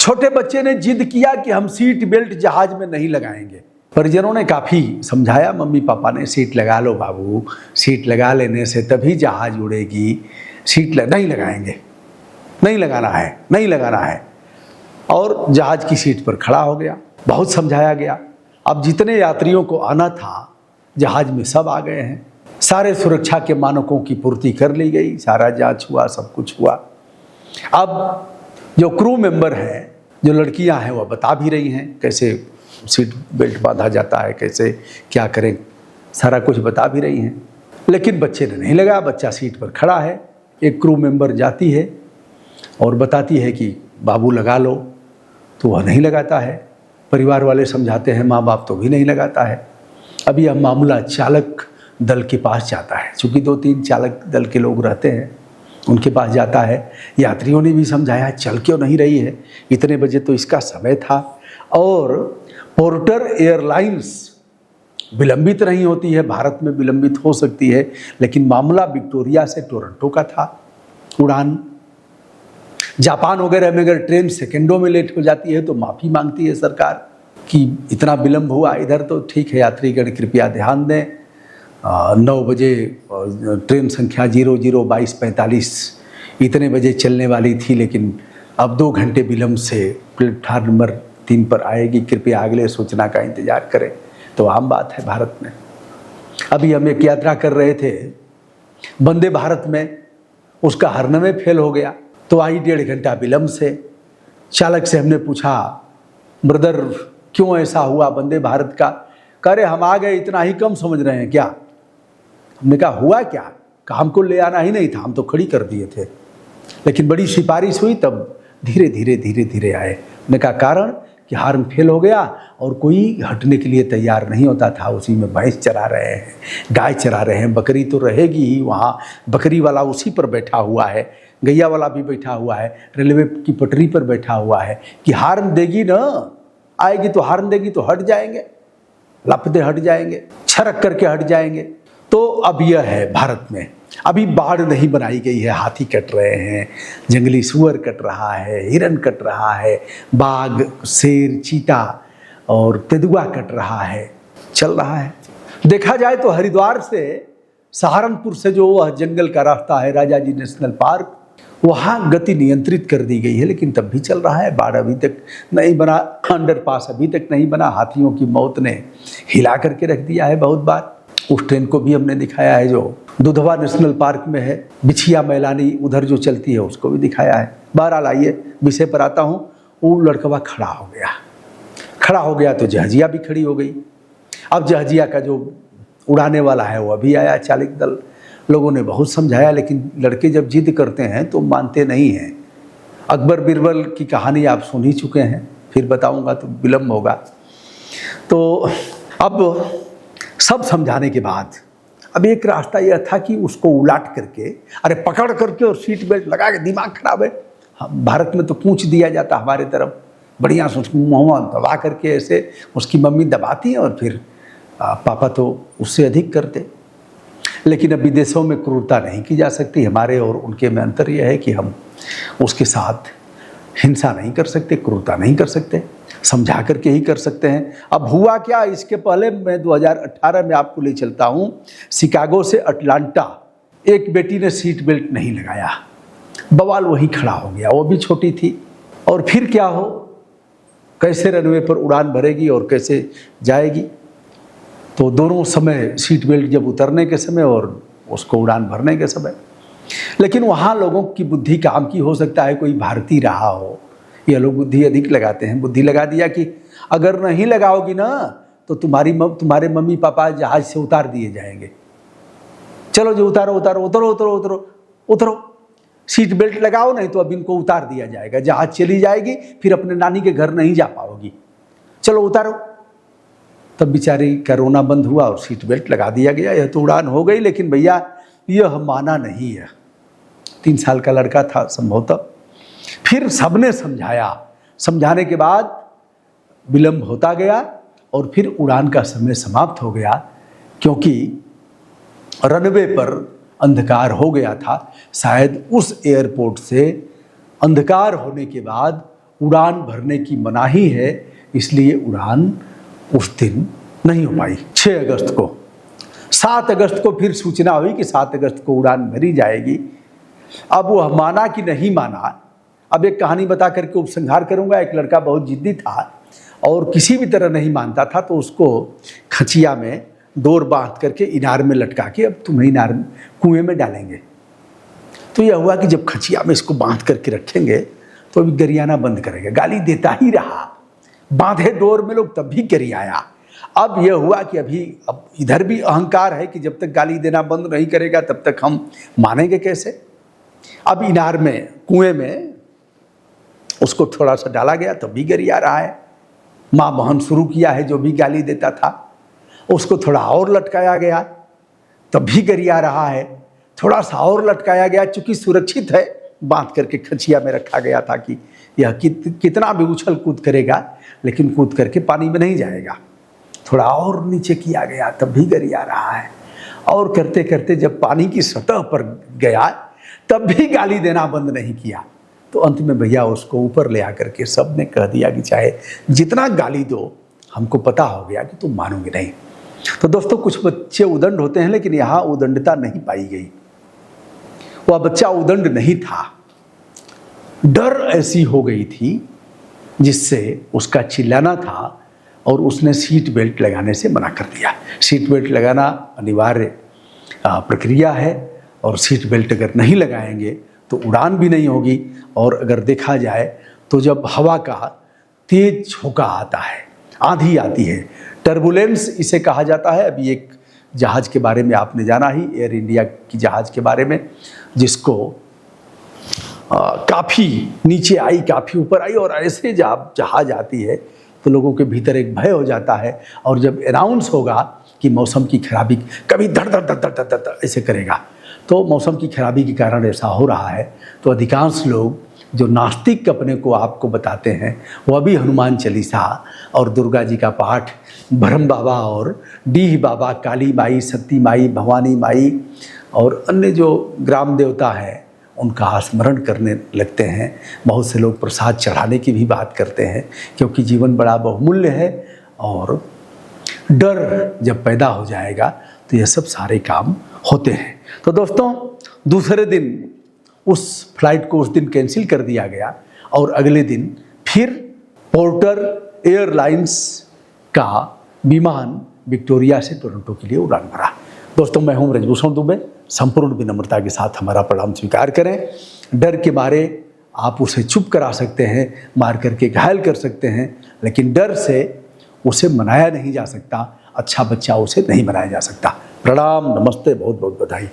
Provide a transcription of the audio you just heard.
छोटे बच्चे ने जिद किया कि हम सीट बेल्ट जहाज में नहीं लगाएंगे। परिजनों ने काफ़ी समझाया, मम्मी पापा ने, सीट लगा लो बाबू, सीट लगा लेने से तभी जहाज उड़ेगी, नहीं लगाएंगे, नहीं लगाना है, नहीं लगाना है। और जहाज की सीट पर खड़ा हो गया। बहुत समझाया गया। अब जितने यात्रियों को आना था जहाज में सब आ गए हैं। सारे सुरक्षा के मानकों की पूर्ति कर ली गई, सारा जांच हुआ, सब कुछ हुआ। अब जो क्रू मेंबर हैं, जो लड़कियां हैं, वह बता भी रही हैं कैसे सीट बेल्ट बांधा जाता है, कैसे क्या करें, सारा कुछ बता भी रही हैं। लेकिन बच्चे ने नहीं लगा। बच्चा सीट पर खड़ा है। एक क्रू मेंबर जाती है और बताती है कि बाबू लगा लो, तो वह नहीं लगाता है। परिवार वाले समझाते हैं, माँ बाप तो भी नहीं लगाता है। अब यह मामला चालक दल के पास जाता है। चूँकि 2-3 चालक दल के लोग रहते हैं, उनके पास जाता है। यात्रियों ने भी समझाया, चल क्यों नहीं रही है, इतने बजे तो इसका समय था। और पोर्टर एयरलाइंस विलंबित नहीं होती है, भारत में विलंबित हो सकती है, लेकिन मामला विक्टोरिया से टोरंटो का था। उड़ान जापान वगैरह में अगर ट्रेन सेकंडों में लेट हो जाती है तो माफ़ी मांगती है सरकार कि इतना विलंब हुआ। इधर तो ठीक है, यात्रीगण कृपया ध्यान दें, 9 बजे ट्रेन संख्या 002245 इतने बजे चलने वाली थी, लेकिन अब 2 घंटे विलंब से प्लेटफार्म नंबर 3 पर आएगी, कृपया अगले सूचना का इंतजार करें। तो आम बात है भारत में। अभी हम एक यात्रा कर रहे थे वंदे भारत में, उसका हरनवे फेल हो गया, तो आई 1.5 घंटा विलंब से। चालक से हमने पूछा, ब्रदर क्यों ऐसा हुआ वंदे भारत का? कह रहे हम आ गए, इतना ही कम समझ रहे हैं क्या? हमने कहा हुआ क्या? कहा हमको ले आना ही नहीं था, हम तो खड़ी कर दिए थे। लेकिन बड़ी सिफारिश हुई, तब धीरे धीरे आए। हमने कहा कारण कि हार्न फेल हो गया और कोई हटने के लिए तैयार नहीं होता था। उसी में भैंस चरा रहे हैं, गाय चरा रहे हैं, बकरी तो रहेगी ही वहाँ, बकरी वाला उसी पर बैठा हुआ है, गैया वाला भी बैठा हुआ है, रेलवे की पटरी पर बैठा हुआ है कि हार्न देगी ना, आएगी तो हार्न देगी तो हट जाएंगे, लपते हट जाएंगे, छरक करके हट जाएंगे। तो अब यह है भारत में। अभी बाढ़ नहीं बनाई गई है, हाथी कट रहे हैं, जंगली सुअर कट रहा है, हिरन कट रहा है, बाघ, शेर, चीता और तेंदुआ कट रहा है, चल रहा है। देखा जाए तो हरिद्वार से सहारनपुर से जो वह जंगल का रास्ता है, राजा जी नेशनल पार्क, वहाँ गति नियंत्रित कर दी गई है, लेकिन तब भी चल रहा है। बाढ़ अभी तक नहीं बना, अंडरपास अभी तक नहीं बना। हाथियों की मौत ने हिला करके रख दिया है बहुत बार। उस ट्रेन को भी हमने दिखाया है जो दुधवा नेशनल पार्क में है, बिछिया मैलानी उधर जो चलती है, उसको भी दिखाया है। बहरहाल आइए विषय पर आता हूँ। वो लड़कवा खड़ा हो गया तो जहाजिया भी खड़ी हो गई। अब जहाजिया का जो उड़ाने वाला है वो अभी आया, चालक दल। लोगों ने बहुत समझाया, लेकिन लड़के जब जिद करते हैं तो मानते नहीं हैं। अकबर बिरबल की कहानी आप सुन ही चुके हैं, फिर बताऊंगा तो विलम्ब होगा। तो अब सब समझाने के बाद अब एक रास्ता यह था कि उसको उलाट करके, अरे पकड़ करके और सीट बेल्ट लगा के, दिमाग खराब है। भारत में तो पूंछ दिया जाता हमारे तरफ, बढ़िया से उसको मुँह दबा करके, ऐसे उसकी मम्मी दबाती है और फिर पापा तो उससे अधिक करते। लेकिन अब विदेशों में क्रूरता नहीं की जा सकती। हमारे और उनके में अंतर यह है कि हम उसके साथ हिंसा नहीं कर सकते, क्रूरता नहीं कर सकते, समझा करके ही कर सकते हैं। अब हुआ क्या, इसके पहले मैं 2018 में आपको ले चलता हूँ। शिकागो से अटलांटा एक बेटी ने सीट बेल्ट नहीं लगाया, बवाल वहीं खड़ा हो गया, वो भी छोटी थी। और फिर क्या हो, कैसे रनवे पर उड़ान भरेगी और कैसे जाएगी? तो दोनों समय, सीट बेल्ट जब उतरने के समय और उसको उड़ान भरने के समय। लेकिन वहाँ लोगों की बुद्धि काम की, हो सकता है कोई भारतीय रहा हो, ये लोग बुद्धि अधिक लगाते हैं। बुद्धि लगा दिया कि अगर नहीं लगाओगी ना तो तुम्हारे मम्मी पापा जहाज से उतार दिए जाएंगे। चलो जो उतरो, सीट बेल्ट लगाओ, नहीं तो अब इनको उतार दिया जाएगा, जहाज चली जाएगी, फिर अपने नानी के घर नहीं जा पाओगी, चलो उतारो। तब बेचारी का रोना बंद हुआ और सीट बेल्ट लगा दिया गया। यह तो उड़ान हो गई। लेकिन भैया यह माना नहीं है। 3 साल का लड़का था संभवतः। फिर सबने समझाया, समझाने के बाद विलंब होता गया और फिर उड़ान का समय समाप्त हो गया, क्योंकि रनवे पर अंधकार हो गया था। शायद उस एयरपोर्ट से अंधकार होने के बाद उड़ान भरने की मनाही है, इसलिए उड़ान उस दिन नहीं हो पाई। 6 अगस्त को, 7 अगस्त को फिर सूचना हुई कि 7 अगस्त को उड़ान भरी जाएगी। अब वह माना कि नहीं माना, अब एक कहानी बता करके उपसंहार करूंगा। एक लड़का बहुत जिद्दी था और किसी भी तरह नहीं मानता था, तो उसको खचिया में डोर बांध करके इनार में लटका के अब तुम्हें इनार में कुएं में डालेंगे। तो यह हुआ कि जब खचिया में इसको बांध करके रखेंगे तो अभी गरियाना बंद करेगा, गाली देता ही रहा। बांधे डोर में लोग तब भी गरियाया। अब यह हुआ कि अब इधर भी अहंकार है कि जब तक गाली देना बंद नहीं करेगा तब तक हम मानेंगे कैसे। अब इनार में, कुएं में उसको थोड़ा सा डाला गया तब भी गरिया रहा है। माँ बहन शुरू किया है, जो भी गाली देता था उसको थोड़ा और लटकाया गया तब भी गरिया रहा है। थोड़ा सा और लटकाया गया, चूंकि सुरक्षित है, बांध करके खचिया में रखा गया था कि यह कितना भी उछल कूद करेगा लेकिन कूद करके पानी में नहीं जाएगा। थोड़ा और नीचे किया गया तब भी गरिया रहा है। और करते करते जब पानी की सतह पर गया तब भी गाली देना बंद नहीं किया। तो अंत में भैया उसको ऊपर ले आकर के सब ने कह दिया कि चाहे जितना गाली दो, हमको पता हो गया कि तुम मानोगे नहीं। तो दोस्तों, कुछ बच्चे उदंड होते हैं, लेकिन यहाँ उदंडता नहीं पाई गई। वह बच्चा उदंड नहीं था, डर ऐसी हो गई थी जिससे उसका चिल्लाना था और उसने सीट बेल्ट लगाने से मना कर दिया। सीट बेल्ट लगाना अनिवार्य प्रक्रिया है और सीट बेल्ट अगर नहीं लगाएंगे तो उड़ान भी नहीं होगी। और अगर देखा जाए तो जब हवा का तेज झोंका आता है, आंधी आती है, टर्बुलेंस इसे कहा जाता है। अभी एक जहाज़ के बारे में आपने जाना ही, एयर इंडिया की जहाज़ के बारे में, जिसको काफ़ी नीचे आई, काफ़ी ऊपर आई, और ऐसे जब जहाज़ आती है तो लोगों के भीतर एक भय हो जाता है। और जब अनाउंस होगा कि मौसम की खराबी, कभी धड़ धड़ धड़ धड़ धड़ ऐसे करेगा, तो मौसम की खराबी के कारण ऐसा हो रहा है। तो अधिकांश लोग जो नास्तिक अपने को आपको बताते हैं, वह भी हनुमान चालीसा और दुर्गा जी का पाठ, ब्रह्म बाबा और डीह बाबा, काली माई, सती माई, भवानी माई और अन्य जो ग्राम देवता है उनका स्मरण करने लगते हैं। बहुत से लोग प्रसाद चढ़ाने की भी बात करते हैं, क्योंकि जीवन बड़ा बहुमूल्य है और डर जब पैदा हो जाएगा तो यह सब सारे काम होते हैं। तो दोस्तों, दूसरे दिन उस फ्लाइट को उस दिन कैंसिल कर दिया गया और अगले दिन फिर पोर्टर एयरलाइंस का विमान विक्टोरिया से टोरंटो के लिए उड़ान भरा। दोस्तों, मैं हूं ब्रजभूषण दुबे। संपूर्ण विनम्रता के साथ हमारा प्रणाम स्वीकार करें। डर के मारे आप उसे चुप करा सकते हैं, मार करके घायल कर सकते हैं, लेकिन डर से उसे मनाया नहीं जा सकता। अच्छा बच्चा उसे नहीं बनाया जा सकता। प्रणाम, नमस्ते, बहुत बहुत बधाई।